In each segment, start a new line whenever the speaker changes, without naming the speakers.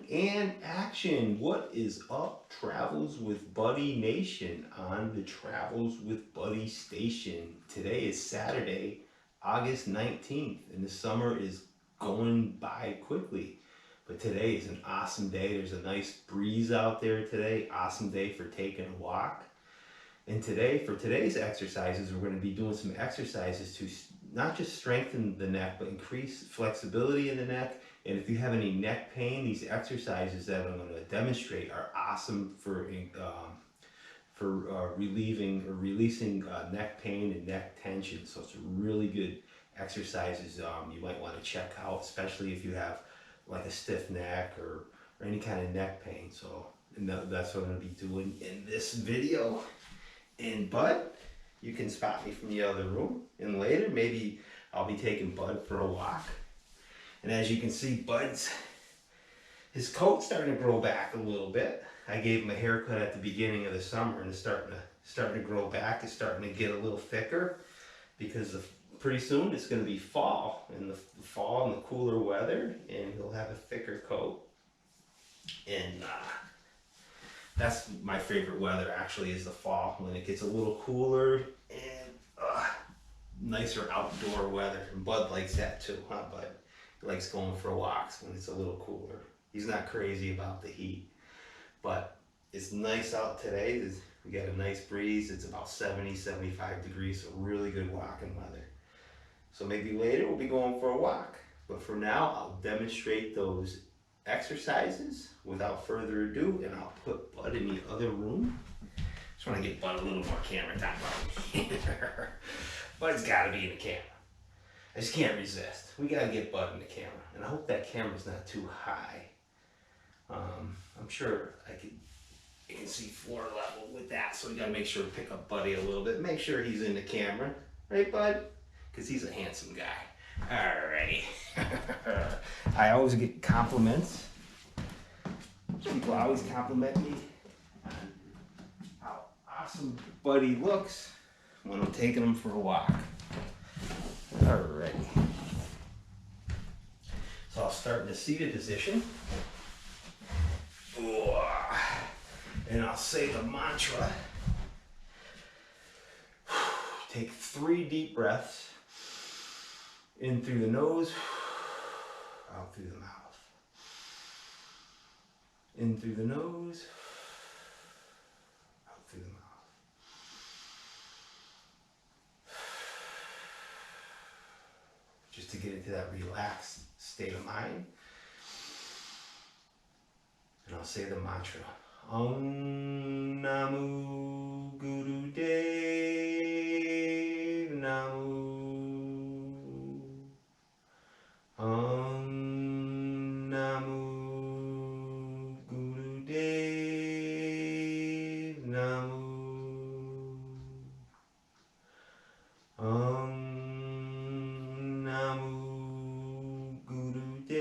And action. What is up, Travels with Buddy Nation on the Travels with Buddy station? Today is Saturday, August 19th, and the summer is going by quickly. But today is an awesome day. There's a nice breeze out there today. Awesome day for taking a walk. And today, for today's exercises, we're going to be doing some exercises to not just strengthen the neck, but increase flexibility in the neck. And if you have any neck pain, these exercises that I'm going to demonstrate are awesome for relieving or releasing neck pain and neck tension. So it's really good exercises you might want to check out, especially if you have like a stiff neck or any kind of neck pain. So that's what I'm going to be doing in this video. And Bud, you can spot me from the other room. And later, maybe I'll be taking Bud for a walk. And as you can see, his coat's starting to grow back a little bit. I gave him a haircut at the beginning of the summer, and it's starting to grow back. It's starting to get a little thicker because pretty soon it's going to be fall, and the fall and the cooler weather, and he'll have a thicker coat. And that's my favorite weather, actually, is the fall, when it gets a little cooler and nicer outdoor weather. And Bud likes that too, huh, Bud? He likes going for walks when it's a little cooler. He's not crazy about the heat, but it's nice out today. We got a nice breeze. It's about 70, 75 degrees, so really good walking weather. So maybe later we'll be going for a walk. But for now, I'll demonstrate those exercises without further ado, and I'll put Bud in the other room. Just want to get Bud a little more camera time. Bud's got to be in the camera. I just can't resist. We got to get Bud in the camera, and I hope that camera's not too high. I'm sure I can see floor level with that, so we got to make sure to pick up Buddy a little bit. Make sure he's in the camera, right, Bud? Because he's a handsome guy. Alrighty. I always get compliments. People always compliment me on how awesome Buddy looks when I'm taking him for a walk. Alrighty. So I'll start in the seated position. And I'll say the mantra. Take 3 deep breaths. In through the nose, out through the mouth. In through the nose, out through the mouth. Just to get into that relaxed state of mind. And I'll say the mantra. Om Namu Guru Dev Namu. Om Namu Guru Dev Namu. Om Namu Guru Dev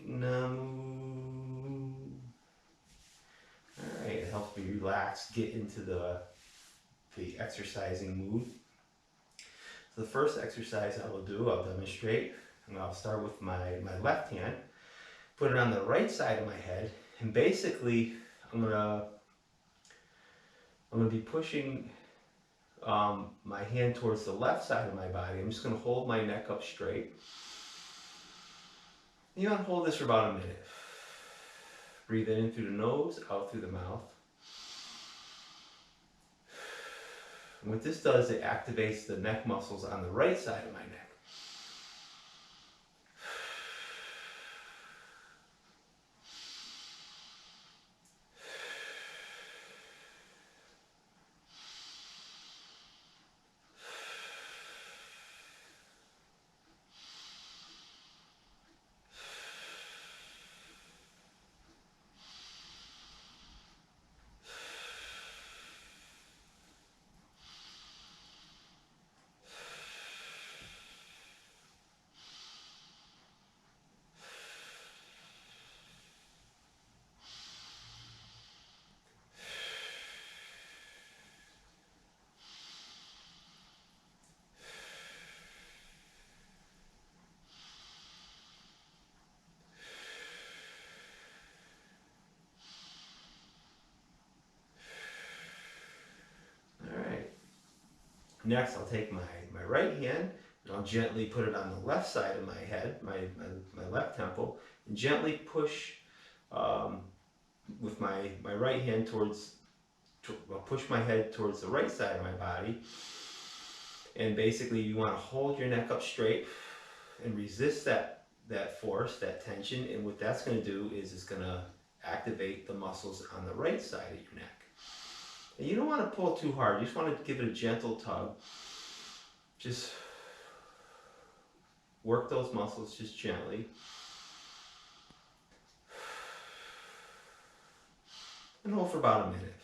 Namu. Alright, it helps me relax, get into the exercising mood. The first exercise I'll demonstrate, and I'll start with my left hand, put it on the right side of my head, and basically I'm gonna be pushing my hand towards the left side of my body. I'm just gonna hold my neck up straight. You want to hold this for about a minute. Breathe in through the nose, out through the mouth. And what this does, it activates the neck muscles on the right side of my neck. Next, I'll take my right hand and I'll gently put it on the left side of my head, my left temple, and gently push with my right hand towards, I'll push my head towards the right side of my body. And basically you want to hold your neck up straight and resist that force, that tension. And what that's going to do is it's going to activate the muscles on the right side of your neck. And you don't want to pull too hard. You just want to give it a gentle tug. Just work those muscles just gently. And hold for about a minute.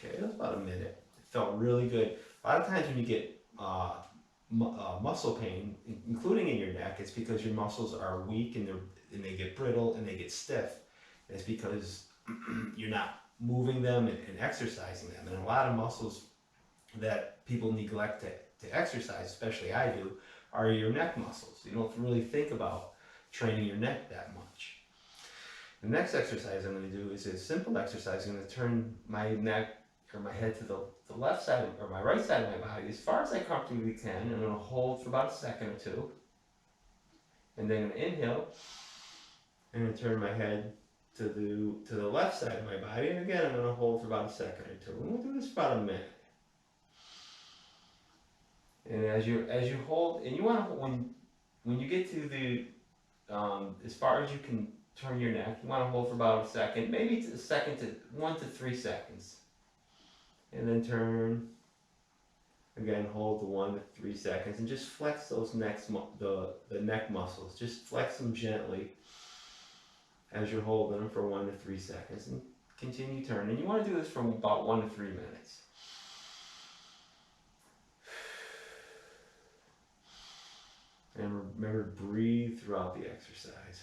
Okay, that was about a minute. It felt really good. A lot of times when you get muscle pain, including in your neck, it's because your muscles are weak and they get brittle and they get stiff. And it's because you're not moving them and exercising them. And a lot of muscles that people neglect to exercise, especially I do, are your neck muscles. You don't really think about training your neck that much. The next exercise I'm going to do is a simple exercise. I'm going to turn my neck or my head to the left side or my right side of my body as far as I comfortably can. And I'm going to hold for about a second or two. And then I'm going to inhale. I'm going to turn my head to the left side of my body. And again, I'm going to hold for about a second or two. And we'll do this for about a minute. And as you hold, and you want to, when you get to the as far as you can turn your neck, you want to hold for about a second, maybe a second to 1 to 3 seconds, and then turn. Again, hold the 1 to 3 seconds, and just flex those the neck muscles. Just flex them gently as you're holding them for 1 to 3 seconds, and continue turning. You want to do this for about 1 to 3 minutes. And remember, breathe throughout the exercise.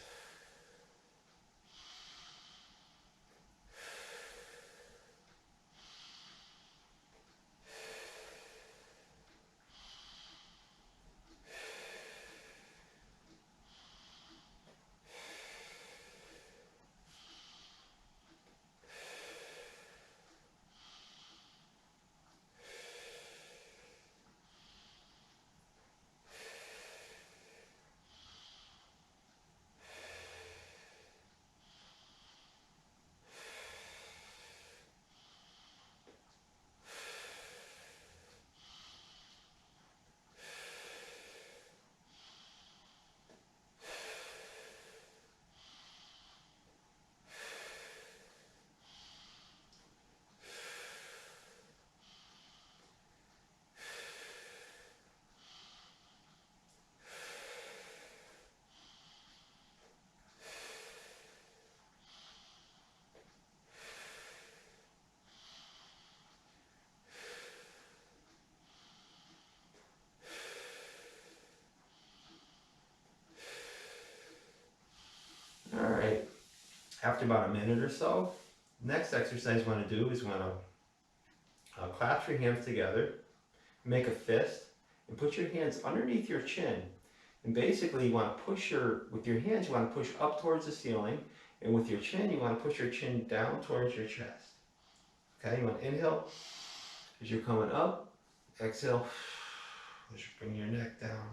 Alright, after about a minute or so, next exercise you want to do is you want to clasp your hands together, make a fist, and put your hands underneath your chin. And basically you want to push with your hands you want to push up towards the ceiling, and with your chin you want to push your chin down towards your chest. Okay, you want to inhale as you're coming up, exhale as you bring your neck down.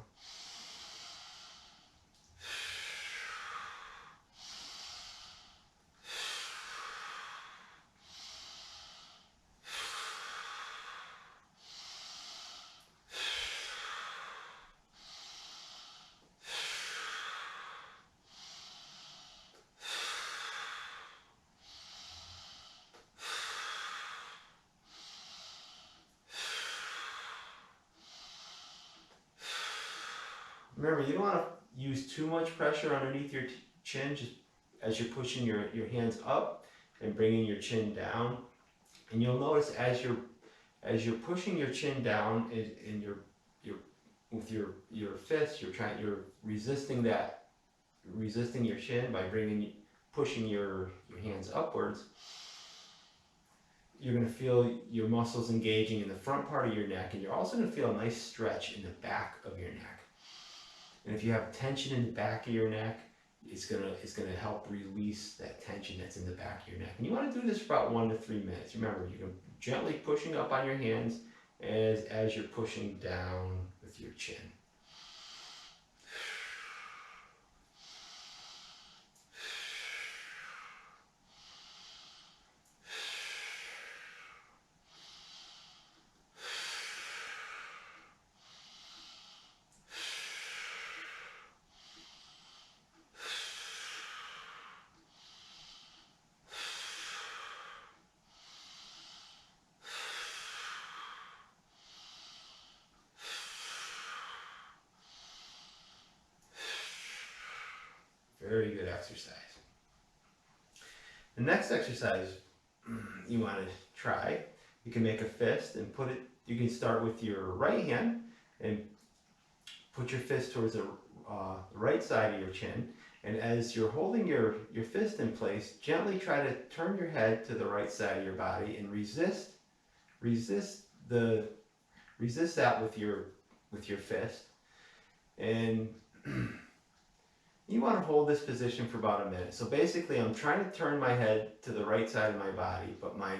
Remember, you don't want to use too much pressure underneath your chin, just as you're pushing your hands up and bringing your chin down. And you'll notice as you're pushing your chin down in your with your fists, you're resisting your chin by pushing your hands upwards. You're going to feel your muscles engaging in the front part of your neck, and you're also going to feel a nice stretch in the back of your neck. And if you have tension in the back of your neck, it's gonna help release that tension that's in the back of your neck. And you want to do this for about 1 to 3 minutes. Remember, you're gently pushing up on your hands as you're pushing down with your chin. Very good exercise. The next exercise you want to try, you can make a fist and you can start with your right hand and put your fist towards the right side of your chin. And as you're holding your fist in place, gently try to turn your head to the right side of your body and resist that with your fist. And you want to hold this position for about a minute. So basically, I'm trying to turn my head to the right side of my body, but I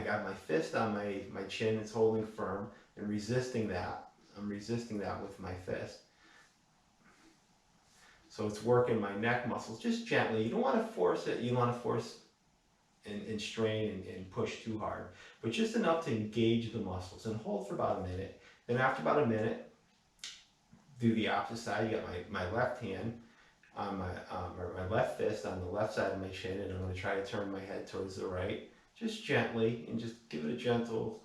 got my fist on my chin. It's holding firm and resisting that. I'm resisting that with my fist. So it's working my neck muscles just gently. You don't want to force it. You don't want to force and strain and push too hard, but just enough to engage the muscles and hold for about a minute. Then after about a minute, do the opposite side. You got my left hand on my left fist on the left side of my chin, and I'm going to try to turn my head towards the right, just gently, and just give it a gentle,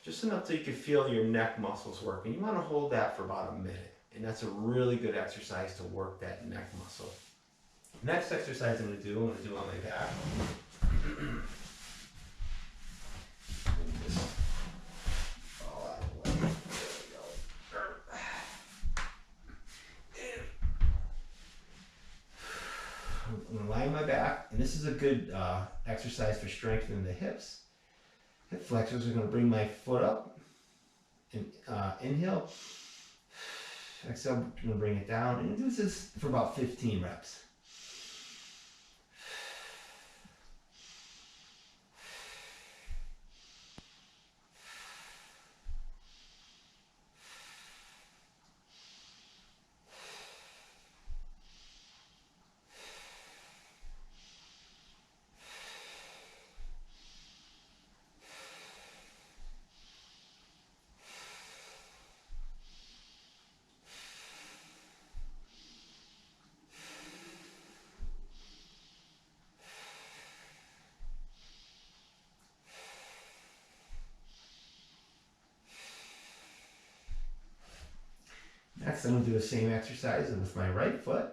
just enough so you can feel your neck muscles working. You want to hold that for about a minute. And that's a really good exercise to work that neck muscle. Next exercise I'm going to do on my back. Just fall out of the way. There we go. I'm going to lie on my back, and this is a good exercise for strengthening the hips. Hip flexors. I'm going to bring my foot up and inhale. Exhale, I'm going to bring it down, and do this for about 15 reps. Next, I'm going to do the same exercise with my right foot.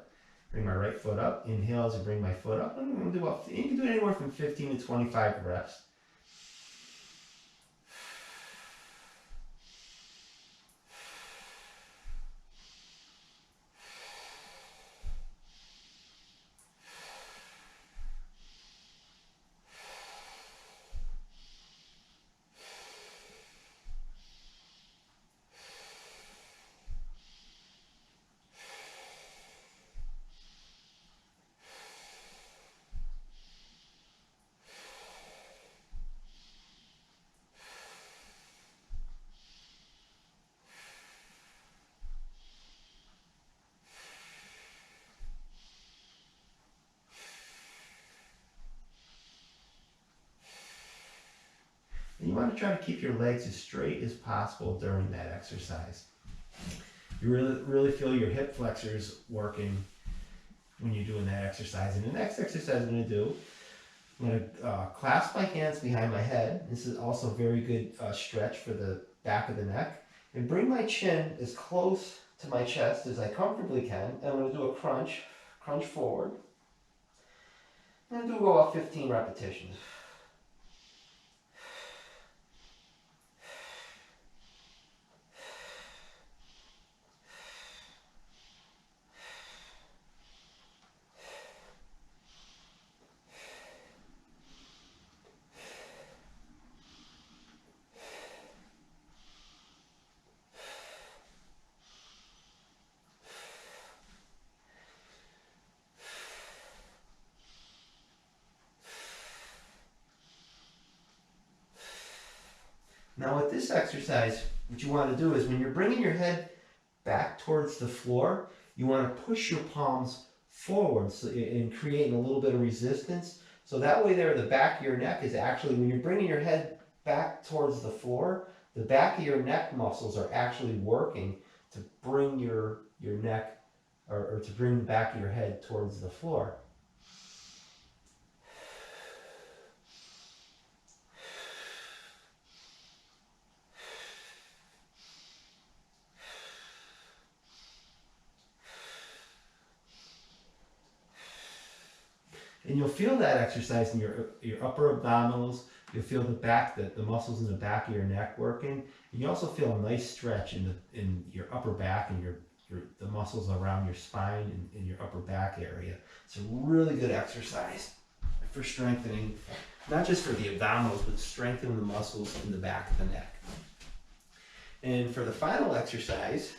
Bring my right foot up. Inhale as I bring my foot up. I'm going to do you can do it anywhere from 15 to 25 reps. And you want to try to keep your legs as straight as possible during that exercise. You really feel your hip flexors working when you're doing that exercise. And the next exercise I'm going to do, I'm going to clasp my hands behind my head. This is also a very good stretch for the back of the neck. And bring my chin as close to my chest as I comfortably can. And I'm going to do a crunch forward. I'm going to do about 15 repetitions. Now with this exercise, what you want to do is when you're bringing your head back towards the floor, you want to push your palms forward and creating a little bit of resistance. So that way there, the back of your neck is actually, when you're bringing your head back towards the floor, the back of your neck muscles are actually working to bring your neck or to bring the back of your head towards the floor. And you'll feel that exercise in your upper abdominals. You'll feel the muscles in the back of your neck working. And you also feel a nice stretch in your upper back and the muscles around your spine and in your upper back area. It's a really good exercise for strengthening, not just for the abdominals, but strengthening the muscles in the back of the neck. And for the final exercise,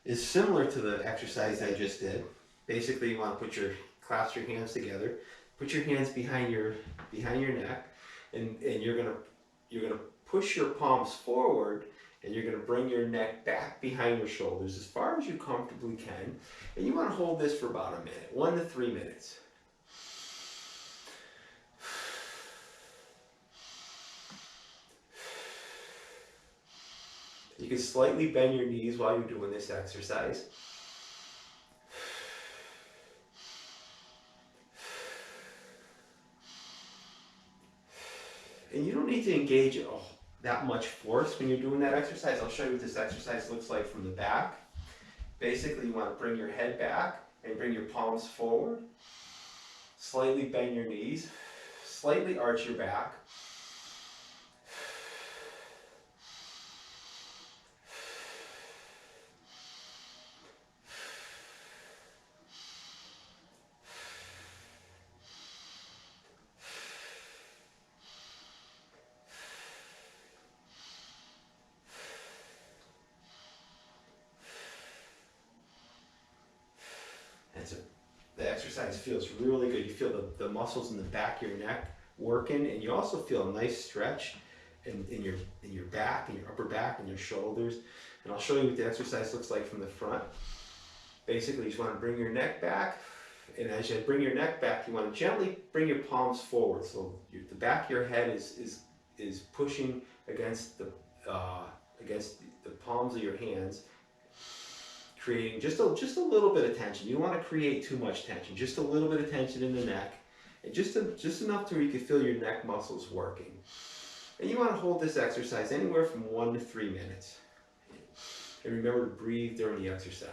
is similar to the exercise I just did. Basically, you want to clasp your hands together, put your hands behind your neck, and you're gonna push your palms forward, and you're gonna bring your neck back behind your shoulders as far as you comfortably can, and you want to hold this for about a minute, 1 to 3 minutes. You can slightly bend your knees while you're doing this exercise. And you don't need to engage that much force when you're doing that exercise. I'll show you what this exercise looks like from the back. Basically, you want to bring your head back and bring your palms forward. Slightly bend your knees. Slightly arch your back. The exercise feels really good. You feel the muscles in the back of your neck working, and you also feel a nice stretch in your back, in your upper back, and your shoulders. And I'll show you what the exercise looks like from the front. Basically, you just want to bring your neck back, and as you bring your neck back, you want to gently bring your palms forward. So the back of your head is pushing against the palms of your hands, creating just a little bit of tension. You don't want to create too much tension, just a little bit of tension in the neck, and just enough to where you can feel your neck muscles working. And you want to hold this exercise anywhere from 1 to 3 minutes. And remember to breathe during the exercise.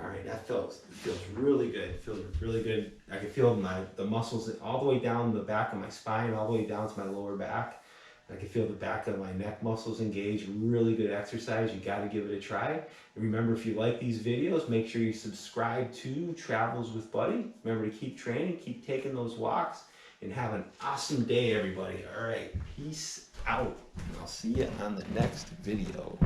Alright, that feels really good. It feels really good. I can feel the muscles all the way down the back of my spine, all the way down to my lower back. I can feel the back of my neck muscles engage. Really good exercise. You got to give it a try. And remember, if you like these videos, make sure you subscribe to Travels with Buddy. Remember to keep training, keep taking those walks, and have an awesome day, everybody. Alright, peace out. And I'll see you on the next video.